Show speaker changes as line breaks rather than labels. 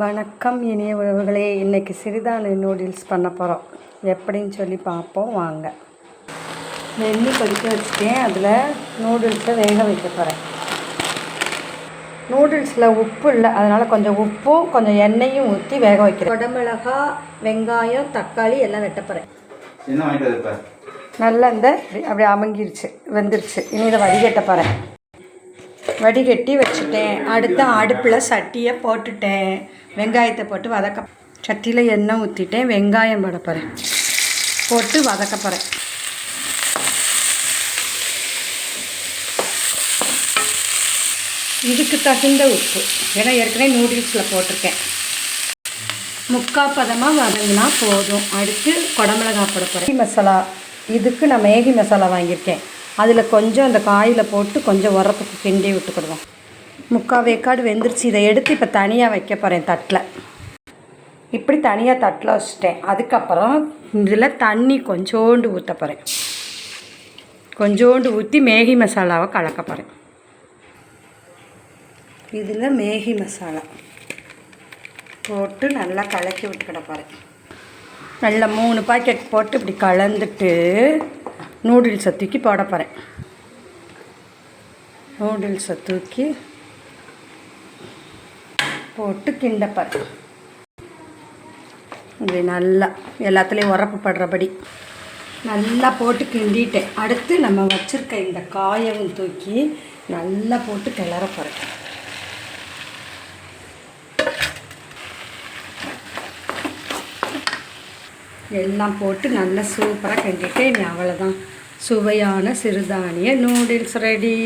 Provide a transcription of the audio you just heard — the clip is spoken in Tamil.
வணக்கம் இனிய உறவுகளே. இன்றைக்கி சிறுதானிய நூடுல்ஸ் பண்ண போகிறோம். எப்படின்னு சொல்லி பார்ப்போம் வாங்க. வெந்நி கொதிக்க வச்சுட்டேன். அதில் நூடுல்ஸை வேக வைக்க போகிறேன். நூடுல்ஸில் உப்பு இல்லை, அதனால் கொஞ்சம் உப்பும் கொஞ்சம் எண்ணெயும் ஊற்றி வேக வைக்கிறேன். குடமிளகா, வெங்காயம், தக்காளி எல்லாம் வெட்ட போகிறேன். நல்லா அப்படி அமுங்கிருச்சு, வெந்துருச்சு. இனி இதை வடிகட்ட போகிறேன். வடிகட்டி வச்சுட்டேன். அடுத்து அடுப்பில் சட்டியை போட்டுட்டேன். வெங்காயத்தை போட்டு வதக்க, சட்டியில் எண்ணெய் ஊற்றிட்டேன். வெங்காயம் போட போகிறேன், போட்டு வதக்க போகிறேன். இதுக்கு தகுந்த உப்பு, ஏன்னா ஏற்கனவே நூடுல்ஸில் போட்டிருக்கேன். முக்கால் பதமாக வதங்கினா போதும். அடுத்து குடமிளகா போட போகிறேன். மசாலா, இதுக்கு நான் மேகி மசாலா வாங்கியிருக்கேன். அதில் கொஞ்சம் அந்த காயில் போட்டு கொஞ்சம் உரப்புக்கு கிண்டி விட்டுக்கிடுவோம். முக்கால் வேக்காடு வெந்துருச்சு. இதை எடுத்து இப்போ தனியாக வைக்க போகிறேன் தட்டில். இப்படி தனியாக தட்டில் வச்சுட்டேன். அதுக்கப்புறம் இதில் தண்ணி கொஞ்சோண்டு ஊற்ற போகிறேன். கொஞ்சோண்டு ஊற்றி மேகி மசாலாவை கலக்க போகிறேன். இதில் மேகி மசாலா போட்டு நல்லா கலக்கி விட்டுக்கிட போகிறேன். நல்லா 3 பாக்கெட் போட்டு இப்படி கலந்துட்டு நூடுல்ஸை தூக்கி போட போகிறேன். நூடுல்ஸை தூக்கி போட்டு கிண்ட போகிறேன். இப்படி நல்லா எல்லாத்துலேயும் உரப்பு படுறபடி நல்லா போட்டு கிண்டிட்டேன். அடுத்து நம்ம வச்சுருக்க இந்த காயவும் தூக்கி நல்லா போட்டு கிளற போகிறேன். எல்லாம் போட்டு நல்லா சூப்பராக கிண்டிட்டு அவ்வளோதான், சுவையான சிறுதானிய நூடுல்ஸ் ரெடி.